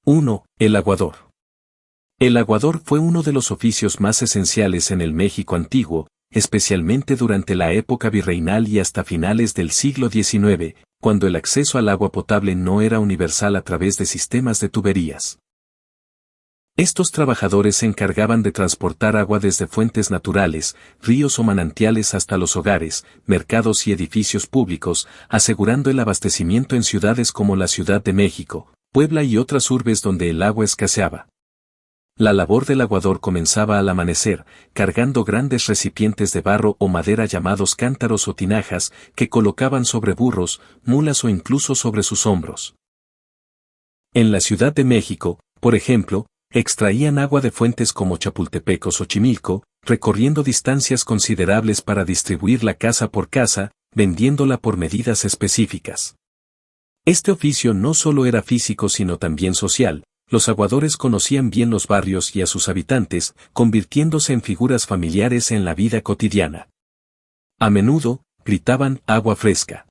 1. El aguador. El aguador fue uno de los oficios más esenciales en el México antiguo, especialmente durante la época virreinal y hasta finales del siglo XIX, cuando el acceso al agua potable no era universal a través de sistemas de tuberías. Estos trabajadores se encargaban de transportar agua desde fuentes naturales, ríos o manantiales hasta los hogares, mercados y edificios públicos, asegurando el abastecimiento en ciudades como la Ciudad de México, Puebla y otras urbes donde el agua escaseaba. La labor del aguador comenzaba al amanecer, cargando grandes recipientes de barro o madera llamados cántaros o tinajas, que colocaban sobre burros, mulas o incluso sobre sus hombros. En la Ciudad de México, por ejemplo, extraían agua de fuentes como Chapultepec o Xochimilco, recorriendo distancias considerables para distribuirla casa por casa, vendiéndola por medidas específicas. Este oficio no solo era físico sino también social. Los aguadores conocían bien los barrios y a sus habitantes, convirtiéndose en figuras familiares en la vida cotidiana. A menudo, gritaban agua fresca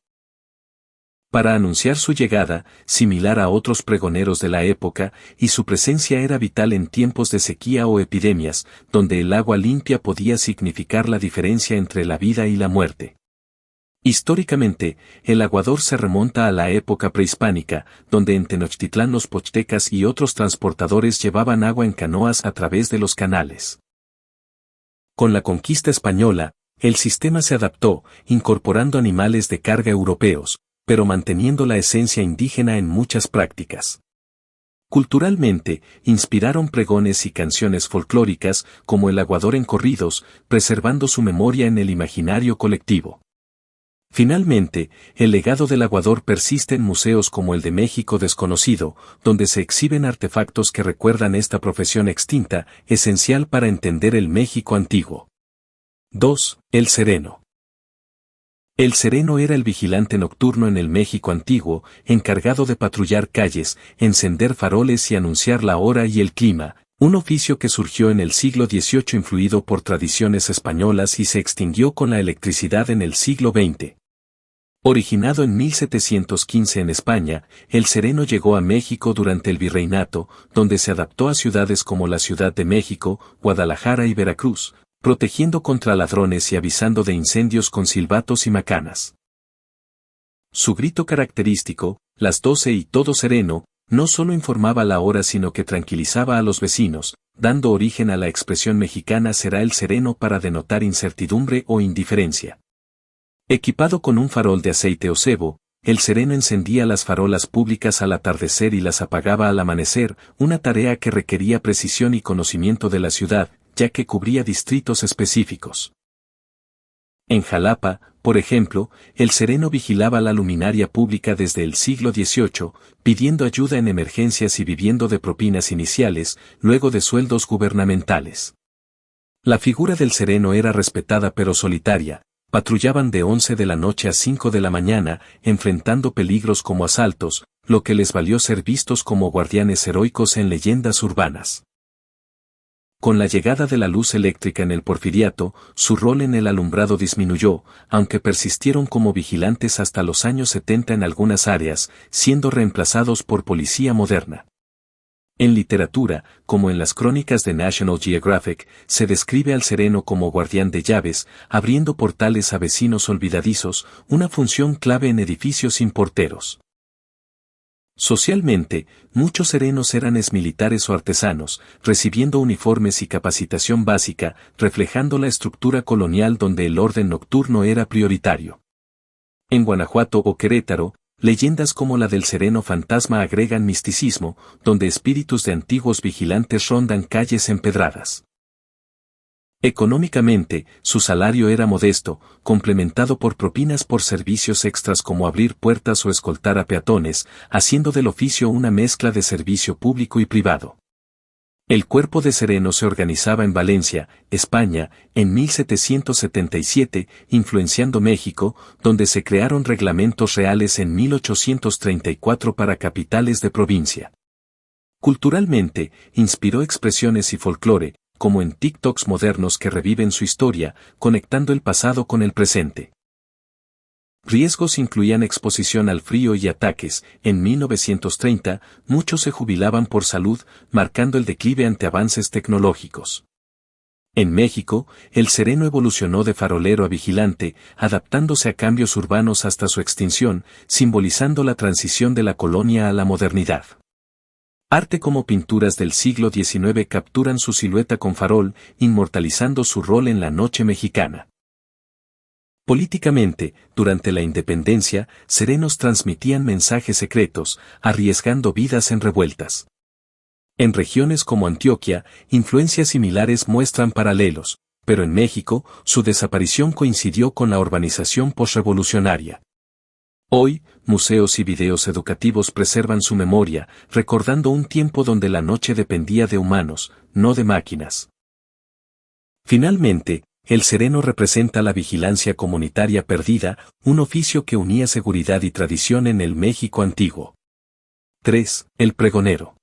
para anunciar su llegada, similar a otros pregoneros de la época, y su presencia era vital en tiempos de sequía o epidemias, donde el agua limpia podía significar la diferencia entre la vida y la muerte. Históricamente, el aguador se remonta a la época prehispánica, donde en Tenochtitlán los pochtecas y otros transportadores llevaban agua en canoas a través de los canales. Con la conquista española, el sistema se adaptó, incorporando animales de carga europeos, pero manteniendo la esencia indígena en muchas prácticas. Culturalmente, inspiraron pregones y canciones folclóricas, como el aguador en corridos, preservando su memoria en el imaginario colectivo. Finalmente, el legado del aguador persiste en museos como el de México Desconocido, donde se exhiben artefactos que recuerdan esta profesión extinta, esencial para entender el México antiguo. 2. El sereno. El sereno era el vigilante nocturno en el México antiguo, encargado de patrullar calles, encender faroles y anunciar la hora y el clima, un oficio que surgió en el siglo XVIII influido por tradiciones españolas y se extinguió con la electricidad en el siglo XX. Originado en 1715 en España, el sereno llegó a México durante el virreinato, donde se adaptó a ciudades como la Ciudad de México, Guadalajara y Veracruz, protegiendo contra ladrones y avisando de incendios con silbatos y macanas. Su grito característico, las 12 y todo sereno, no solo informaba la hora sino que tranquilizaba a los vecinos, dando origen a la expresión mexicana será el sereno para denotar incertidumbre o indiferencia. Equipado con un farol de aceite o cebo, el sereno encendía las farolas públicas al atardecer y las apagaba al amanecer, una tarea que requería precisión y conocimiento de la ciudad, ya que cubría distritos específicos. En Jalapa, por ejemplo, el sereno vigilaba la luminaria pública desde el siglo XVIII, pidiendo ayuda en emergencias y viviendo de propinas iniciales, luego de sueldos gubernamentales. La figura del sereno era respetada pero solitaria. Patrullaban de 11 de la noche a 5 de la mañana, enfrentando peligros como asaltos, lo que les valió ser vistos como guardianes heroicos en leyendas urbanas. Con la llegada de la luz eléctrica en el Porfiriato, su rol en el alumbrado disminuyó, aunque persistieron como vigilantes hasta los años 70 en algunas áreas, siendo reemplazados por policía moderna. En literatura, como en las crónicas de National Geographic, se describe al sereno como guardián de llaves, abriendo portales a vecinos olvidadizos, una función clave en edificios sin porteros. Socialmente, muchos serenos eran exmilitares o artesanos, recibiendo uniformes y capacitación básica, reflejando la estructura colonial donde el orden nocturno era prioritario. En Guanajuato o Querétaro, leyendas como la del sereno fantasma agregan misticismo, donde espíritus de antiguos vigilantes rondan calles empedradas. Económicamente, su salario era modesto, complementado por propinas por servicios extras como abrir puertas o escoltar a peatones, haciendo del oficio una mezcla de servicio público y privado. El cuerpo de sereno se organizaba en Valencia, España, en 1777, influenciando México, donde se crearon reglamentos reales en 1834 para capitales de provincia. Culturalmente, inspiró expresiones y folclore, como en TikToks modernos que reviven su historia, conectando el pasado con el presente. Riesgos incluían exposición al frío y ataques. En 1930, muchos se jubilaban por salud, marcando el declive ante avances tecnológicos. En México, el sereno evolucionó de farolero a vigilante, adaptándose a cambios urbanos hasta su extinción, simbolizando la transición de la colonia a la modernidad. Arte como pinturas del siglo XIX capturan su silueta con farol, inmortalizando su rol en la noche mexicana. Políticamente, durante la independencia, serenos transmitían mensajes secretos, arriesgando vidas en revueltas. En regiones como Antioquia, influencias similares muestran paralelos, pero en México, su desaparición coincidió con la urbanización posrevolucionaria. Hoy, museos y videos educativos preservan su memoria, recordando un tiempo donde la noche dependía de humanos, no de máquinas. Finalmente, el sereno representa la vigilancia comunitaria perdida, un oficio que unía seguridad y tradición en el México antiguo. 3. El pregonero.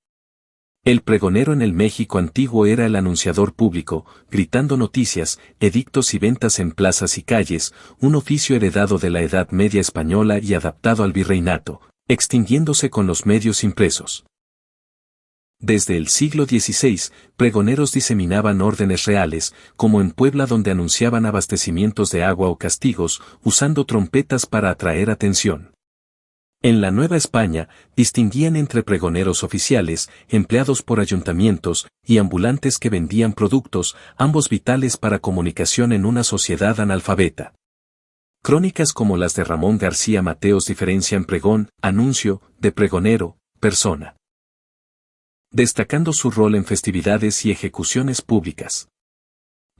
El pregonero en el México antiguo era el anunciador público, gritando noticias, edictos y ventas en plazas y calles, un oficio heredado de la Edad Media española y adaptado al virreinato, extinguiéndose con los medios impresos. Desde el siglo XVI, pregoneros diseminaban órdenes reales, como en Puebla donde anunciaban abastecimientos de agua o castigos, usando trompetas para atraer atención. En la Nueva España, distinguían entre pregoneros oficiales, empleados por ayuntamientos, y ambulantes que vendían productos, ambos vitales para comunicación en una sociedad analfabeta. Crónicas como las de Ramón García Mateos diferencian pregón, anuncio, de pregonero, persona, destacando su rol en festividades y ejecuciones públicas.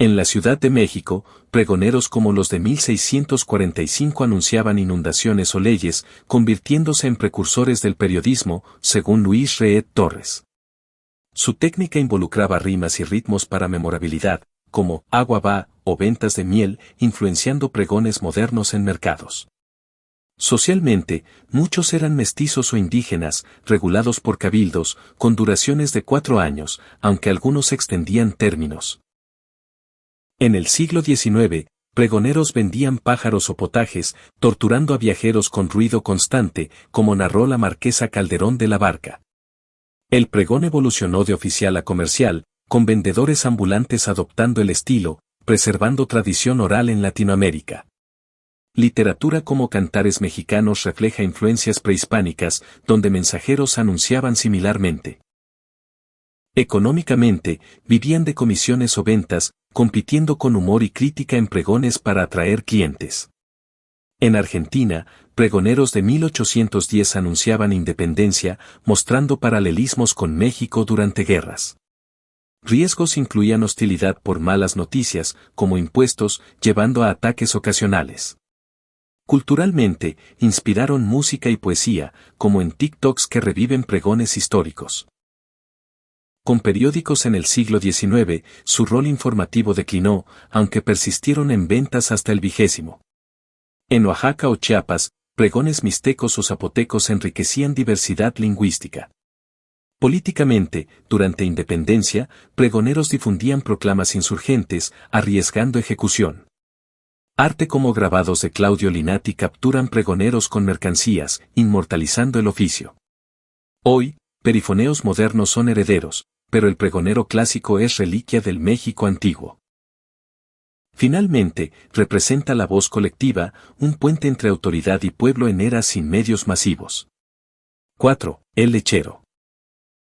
En la Ciudad de México, pregoneros como los de 1645 anunciaban inundaciones o leyes, convirtiéndose en precursores del periodismo, según Luis Reed Torres. Su técnica involucraba rimas y ritmos para memorabilidad, como agua va o ventas de miel, influenciando pregones modernos en mercados. Socialmente, muchos eran mestizos o indígenas, regulados por cabildos, con duraciones de 4 años, aunque algunos extendían términos. En el siglo XIX, pregoneros vendían pájaros o potajes, torturando a viajeros con ruido constante, como narró la marquesa Calderón de la Barca. El pregón evolucionó de oficial a comercial, con vendedores ambulantes adoptando el estilo, preservando tradición oral en Latinoamérica. Literatura como Cantares Mexicanos refleja influencias prehispánicas, donde mensajeros anunciaban similarmente. Económicamente, vivían de comisiones o ventas, compitiendo con humor y crítica en pregones para atraer clientes. En Argentina, pregoneros de 1810 anunciaban independencia, mostrando paralelismos con México durante guerras. Riesgos incluían hostilidad por malas noticias, como impuestos, llevando a ataques ocasionales. Culturalmente, inspiraron música y poesía, como en TikToks que reviven pregones históricos. Con periódicos en el siglo XIX, su rol informativo declinó, aunque persistieron en ventas hasta el XX. En Oaxaca o Chiapas, pregones mixtecos o zapotecos enriquecían diversidad lingüística. Políticamente, durante independencia, pregoneros difundían proclamas insurgentes, arriesgando ejecución. Arte como grabados de Claudio Linati capturan pregoneros con mercancías, inmortalizando el oficio. Hoy, perifoneos modernos son herederos, pero el pregonero clásico es reliquia del México antiguo. Finalmente, representa la voz colectiva, un puente entre autoridad y pueblo en eras sin medios masivos. 4. El lechero.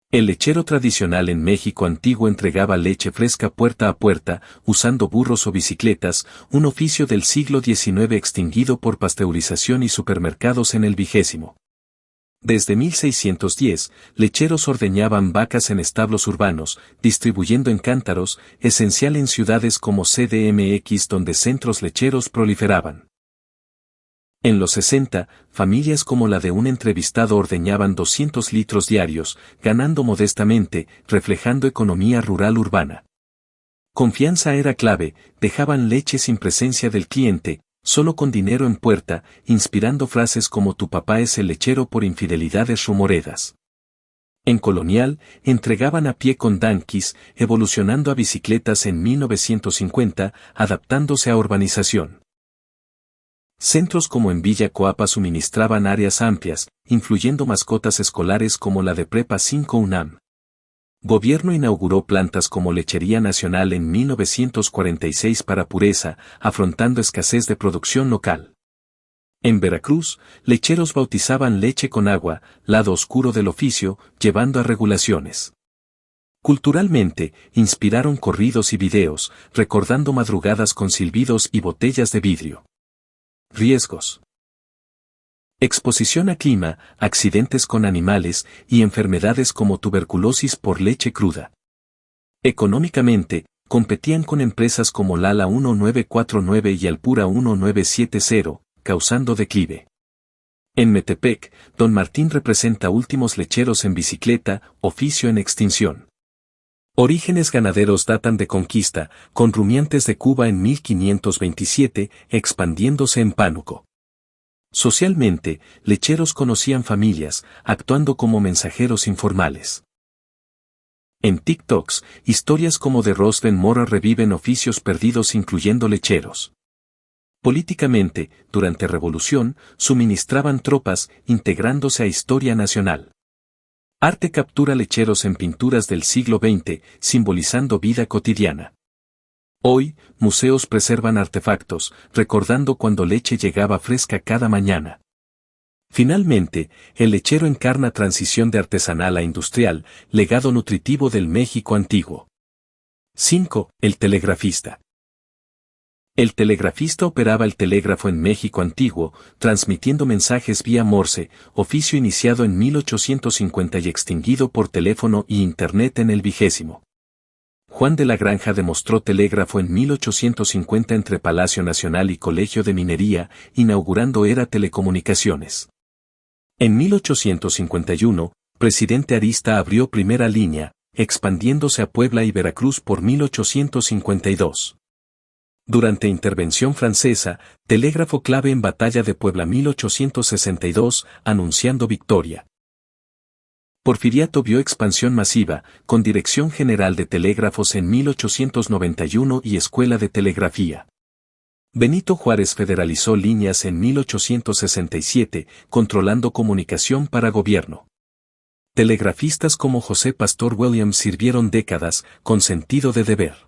El lechero tradicional en México antiguo entregaba leche fresca puerta a puerta, usando burros o bicicletas, un oficio del siglo XIX extinguido por pasteurización y supermercados en el XX. Desde 1610, lecheros ordeñaban vacas en establos urbanos, distribuyendo en cántaros, esencial en ciudades como CDMX donde centros lecheros proliferaban. En los 60, familias como la de un entrevistado ordeñaban 200 litros diarios, ganando modestamente, reflejando economía rural urbana. Confianza era clave, dejaban leche sin presencia del cliente, solo con dinero en puerta, inspirando frases como tu papá es el lechero por infidelidades rumoredas. En Colonial, entregaban a pie con danquis, evolucionando a bicicletas en 1950, adaptándose a urbanización. Centros como en Villa Coapa suministraban áreas amplias, incluyendo mascotas escolares como la de Prepa 5 UNAM. Gobierno inauguró plantas como Lechería Nacional en 1946 para pureza, afrontando escasez de producción local. En Veracruz, lecheros bautizaban leche con agua, lado oscuro del oficio, llevando a regulaciones. Culturalmente, inspiraron corridos y videos, recordando madrugadas con silbidos y botellas de vidrio. Riesgos. Exposición a clima, accidentes con animales y enfermedades como tuberculosis por leche cruda. Económicamente, competían con empresas como Lala 1949 y Alpura 1970, causando declive. En Metepec, Don Martín representa últimos lecheros en bicicleta, oficio en extinción. Orígenes ganaderos datan de conquista, con rumiantes de Cuba en 1527, expandiéndose en Pánuco. Socialmente, lecheros conocían familias, actuando como mensajeros informales. En TikToks, historias como de Rosben Mora reviven oficios perdidos incluyendo lecheros. Políticamente, durante Revolución, suministraban tropas, integrándose a historia nacional. Arte captura lecheros en pinturas del siglo XX, simbolizando vida cotidiana. Hoy, museos preservan artefactos, recordando cuando leche llegaba fresca cada mañana. Finalmente, el lechero encarna transición de artesanal a industrial, legado nutritivo del México antiguo. 5. El telegrafista. El telegrafista operaba el telégrafo en México antiguo, transmitiendo mensajes vía Morse, oficio iniciado en 1850 y extinguido por teléfono y Internet en el 20. Juan de la Granja demostró telégrafo en 1850 entre Palacio Nacional y Colegio de Minería, inaugurando era telecomunicaciones. En 1851, presidente Arista abrió primera línea, expandiéndose a Puebla y Veracruz por 1852. Durante intervención francesa, telégrafo clave en Batalla de Puebla 1862, anunciando victoria. Porfiriato vio expansión masiva, con Dirección General de Telégrafos en 1891 y Escuela de Telegrafía. Benito Juárez federalizó líneas en 1867, controlando comunicación para gobierno. Telegrafistas como José Pastor Williams sirvieron décadas, con sentido de deber.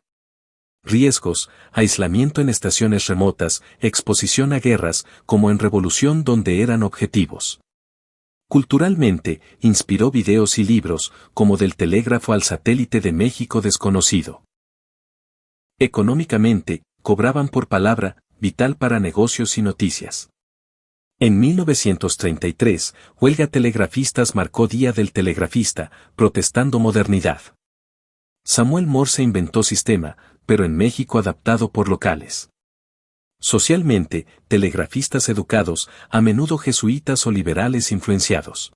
Riesgos, aislamiento en estaciones remotas, exposición a guerras, como en Revolución donde eran objetivos. Culturalmente, inspiró videos y libros, como del telégrafo al satélite de México desconocido. Económicamente, cobraban por palabra, vital para negocios y noticias. En 1933, huelga telegrafistas marcó Día del Telegrafista, protestando modernidad. Samuel Morse inventó sistema, pero en México adaptado por locales. Socialmente, telegrafistas educados, a menudo jesuitas o liberales influenciados.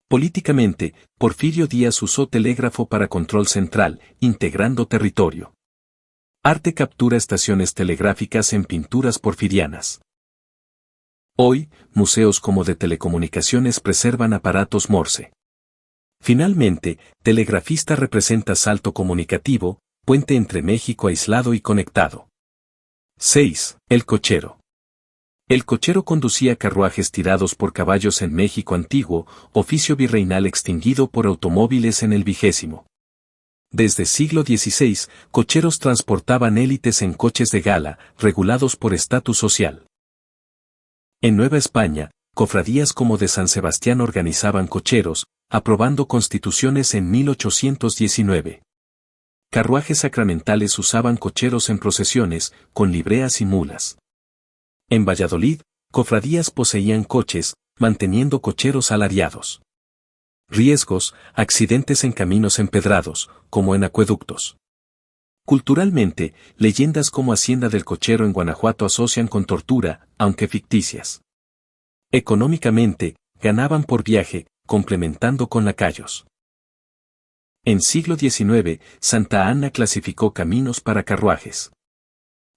Políticamente, Porfirio Díaz usó telégrafo para control central, integrando territorio. Arte captura estaciones telegráficas en pinturas porfirianas. Hoy, museos como de telecomunicaciones preservan aparatos Morse. Finalmente, telegrafista representa salto comunicativo, puente entre México aislado y conectado. 6. El cochero. El cochero conducía carruajes tirados por caballos en México antiguo, oficio virreinal extinguido por automóviles en el 20. Desde siglo XVI, cocheros transportaban élites en coches de gala, regulados por estatus social. En Nueva España, cofradías como de San Sebastián organizaban cocheros, aprobando constituciones en 1819. Carruajes sacramentales usaban cocheros en procesiones, con libreas y mulas. En Valladolid, cofradías poseían coches, manteniendo cocheros salariados. Riesgos, accidentes en caminos empedrados, como en acueductos. Culturalmente, leyendas como Hacienda del Cochero en Guanajuato asocian con tortura, aunque ficticias. Económicamente, ganaban por viaje, complementando con lacayos. En siglo XIX, Santa Ana clasificó caminos para carruajes.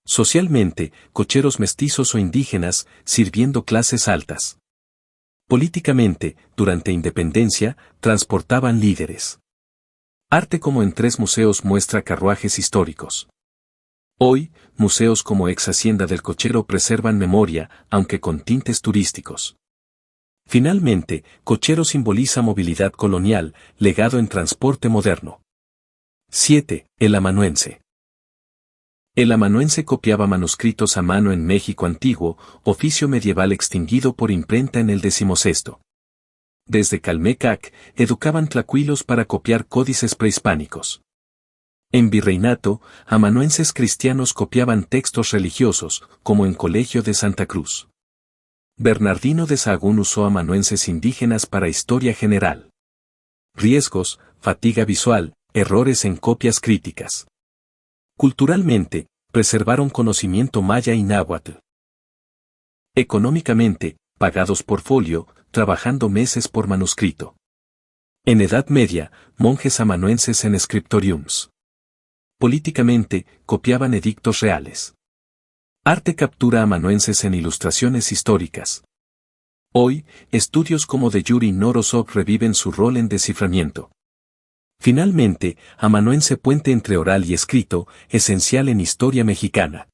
Socialmente, cocheros mestizos o indígenas, sirviendo clases altas. Políticamente, durante Independencia, transportaban líderes. Arte como en 3 museos muestra carruajes históricos. Hoy, museos como Ex Hacienda del Cochero preservan memoria, aunque con tintes turísticos. Finalmente, Cochero simboliza movilidad colonial, legado en transporte moderno. 7. El amanuense. El amanuense copiaba manuscritos a mano en México antiguo, oficio medieval extinguido por imprenta en el XVI. Desde Calmecac, educaban tlacuilos para copiar códices prehispánicos. En virreinato, amanuenses cristianos copiaban textos religiosos, como en Colegio de Santa Cruz. Bernardino de Sahagún usó amanuenses indígenas para historia general. Riesgos, fatiga visual, errores en copias críticas. Culturalmente, preservaron conocimiento maya y náhuatl. Económicamente, pagados por folio, trabajando meses por manuscrito. En Edad Media, monjes amanuenses en scriptoriums. Políticamente, copiaban edictos reales. Arte captura amanuenses en ilustraciones históricas. Hoy, estudios como de Yuri Norosov reviven su rol en desciframiento. Finalmente, amanuense puente entre oral y escrito, esencial en historia mexicana.